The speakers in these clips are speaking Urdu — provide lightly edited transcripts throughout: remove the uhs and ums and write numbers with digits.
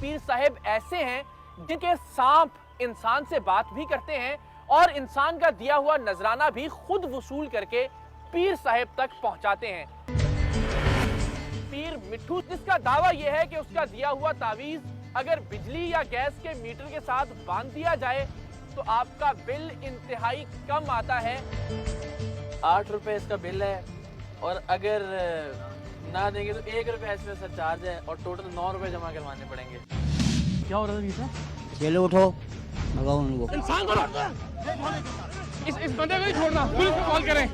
پیر صاحب ایسے ہیں جن کے سانپ انسان سے بات بھی کرتے ہیں اور انسان کا دیا ہوا نذرانہ بھی خود وصول کر کے پیر صاحب تک پہنچاتے ہیں۔ پیر مٹھو، جس کا دعویٰ یہ ہے کہ اس کا دیا ہوا تعویذ اگر بجلی یا گیس کے میٹر کے ساتھ باندھ دیا جائے تو آپ کا بل انتہائی کم آتا ہے۔ 8 روپے اس کا بل ہے اور اگر نہ دیں گے تو 1 روپے اس میں سر چارج ہے اور ٹوٹل 9 روپے جمع کروانے پڑیں گے۔ کیا ہو رہا ہے؟ چلو اٹھو لگاؤ ان کو۔ انسان کو اس بندے کو نہیں چھوڑنا، پولیس کو کال کریں۔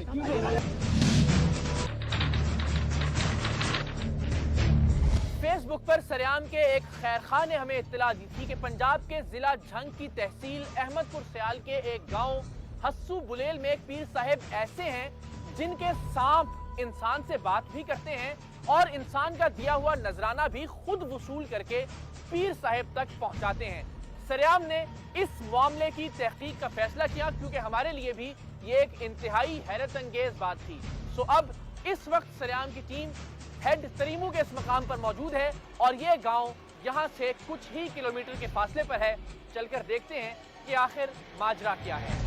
فیس بک پر سریام کے ایک خیرخواہ نے ہمیں اطلاع دی تھی کہ پنجاب کے ضلع جھنگ کی تحصیل احمد پور سیال کے ایک گاؤں حسو بلیل میں ایک پیر صاحب ایسے ہیں جن کے سانپ انسان سے بات بھی کرتے ہیں اور انسان کا دیا ہوا نذرانہ بھی خود وصول کر کے پیر صاحب تک پہنچاتے ہیں۔ سریام نے اس معاملے کی تحقیق کا فیصلہ کیا کیونکہ ہمارے لیے بھی یہ ایک انتہائی حیرت انگیز بات تھی۔ سو اب اس وقت سریام کی ٹیم ہیڈ تریمو کے اس مقام پر موجود ہے اور یہ گاؤں یہاں سے کچھ ہی کلومیٹر کے فاصلے پر ہے۔ چل کر دیکھتے ہیں کہ آخر ماجرا کیا ہے۔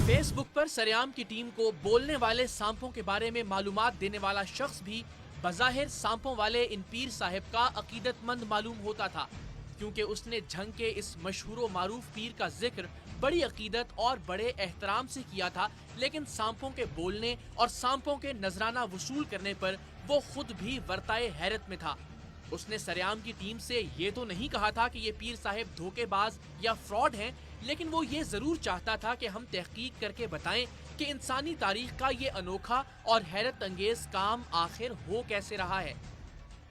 فیس بک پر سریام کی ٹیم کو بولنے والے سانپوں کے بارے میں معلومات دینے والا شخص بھی بظاہر سانپوں والے ان پیر صاحب کا عقیدت مند معلوم ہوتا تھا، کیونکہ اس نے جھنگ کے اس مشہور و معروف پیر کا ذکر بڑی عقیدت اور بڑے احترام سے کیا تھا، لیکن سانپوں کے بولنے اور سانپوں کے نذرانہ وصول کرنے پر وہ خود بھی ورتائے حیرت میں تھا۔ اس نے سریام کی ٹیم سے یہ تو نہیں کہا تھا کہ یہ پیر صاحب دھوکے باز یا فراڈ ہیں، لیکن وہ یہ ضرور چاہتا تھا کہ ہم تحقیق کر کے بتائیں کہ انسانی تاریخ کا یہ انوکھا اور حیرت انگیز کام آخر ہو کیسے رہا ہے۔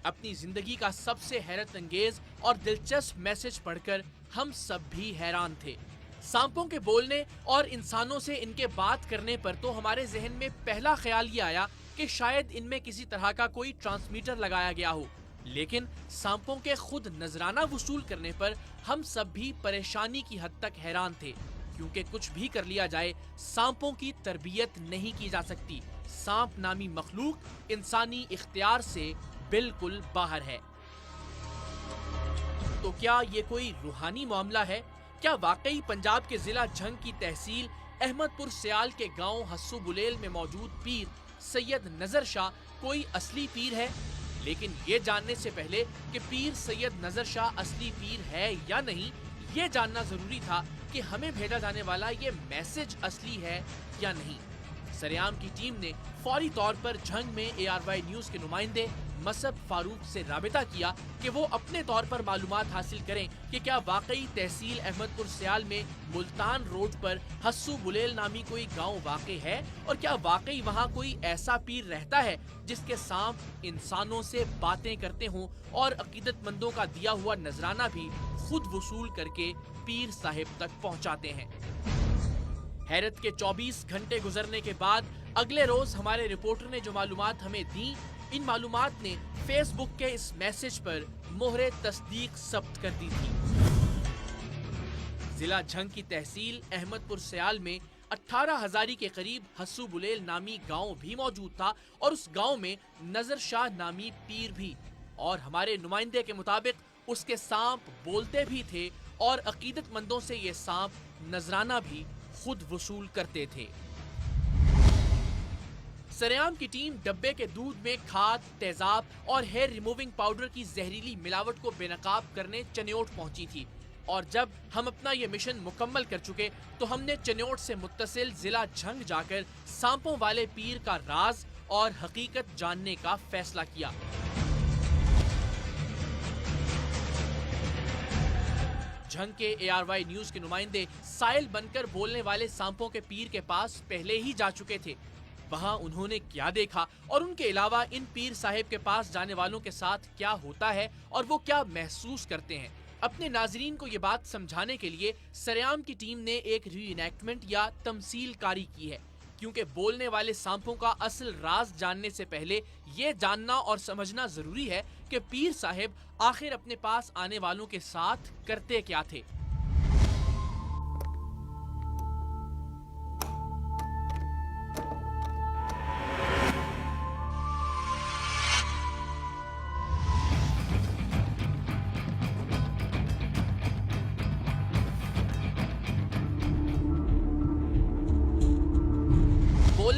اپنی زندگی کا سب سے حیرت انگیز اور دلچسپ میسج پڑھ کر ہم سب بھی حیران تھے۔ سانپوں کے بولنے اور انسانوں سے ان کے بات کرنے پر تو ہمارے ذہن میں پہلا خیال یہ آیا کہ شاید ان میں کسی طرح کا کوئی ٹرانسمیٹر لگایا گیا ہو، لیکن سانپوں کے خود نذرانہ وصول کرنے پر ہم سب بھی پریشانی کی حد تک حیران تھے، کیونکہ کچھ بھی کر لیا جائے سانپوں کی تربیت نہیں کی جا سکتی۔ سانپ نامی مخلوق انسانی اختیار سے بالکل باہر ہے۔ تو کیا یہ کوئی روحانی معاملہ ہے؟ کیا واقعی پنجاب کے ضلع جھنگ کی تحصیل احمد پور سیال کے گاؤں حسو بلیل میں موجود پیر سید نظر شاہ کوئی اصلی پیر ہے؟ لیکن یہ جاننے سے پہلے کہ پیر سید نظر شاہ اصلی پیر ہے یا نہیں، یہ جاننا ضروری تھا کہ ہمیں بھیجا جانے والا یہ میسج اصلی ہے یا نہیں۔ سریام کی ٹیم نے فوری طور پر جھنگ میں ARY نیوز کے نمائندے مصعب فاروق سے رابطہ کیا کہ وہ اپنے طور پر معلومات حاصل کریں کہ کیا واقعی تحصیل احمد پور سیال میں ملتان روڈ پر حسو بلیل نامی کوئی گاؤں واقع ہے اور کیا واقعی وہاں کوئی ایسا پیر رہتا ہے جس کے سانپ انسانوں سے باتیں کرتے ہوں اور عقیدت مندوں کا دیا ہوا نذرانہ بھی خود وصول کر کے پیر صاحب تک پہنچاتے ہیں۔ حیرت کے 24 گھنٹے گزرنے کے بعد اگلے روز ہمارے رپورٹر نے جو معلومات ہمیں دیں، ان معلومات نے فیس بک کے اس میسج پر مہر تصدیق ثبت کر دی تھی۔ ضلع جھنگ کی تحصیل احمد پور سیال میں 18,000 کے قریب حسو بلیل نامی گاؤں بھی موجود تھا اور اس گاؤں میں نظر شاہ نامی پیر بھی، اور ہمارے نمائندے کے مطابق اس کے سانپ بولتے بھی تھے اور عقیدت مندوں سے یہ سانپ نذرانہ بھی خود وصول کرتے تھے۔ سریام کی ٹیم ڈبے کے دودھ میں کھاد، تیزاب اور ہیئر ریموونگ پاؤڈر کی زہریلی ملاوٹ کو بے نقاب کرنے چنیوٹ پہنچی تھی، اور جب ہم اپنا یہ مشن مکمل کر چکے تو ہم نے چنیوٹ سے متصل ضلع جھنگ جا کر سانپوں والے پیر کا راز اور حقیقت جاننے کا فیصلہ کیا۔ جھنگ کے ARY نیوز کے نمائندے سائل بن کر بولنے والے سانپوں کے پیر کے پاس پہلے ہی جا چکے تھے۔ وہاں انہوں نے کیا دیکھا اور ان کے علاوہ ان پیر صاحب کے پاس جانے والوں کے ساتھ کیا ہوتا ہے اور وہ کیا محسوس کرتے ہیں، اپنے ناظرین کو یہ بات سمجھانے کے لیے سریام کی ٹیم نے ایک ری انیکٹمنٹ یا تمثیل کاری کی ہے، کیونکہ بولنے والے سانپوں کا اصل راز جاننے سے پہلے یہ جاننا اور سمجھنا ضروری ہے کہ پیر صاحب آخر اپنے پاس آنے والوں کے ساتھ کرتے کیا تھے۔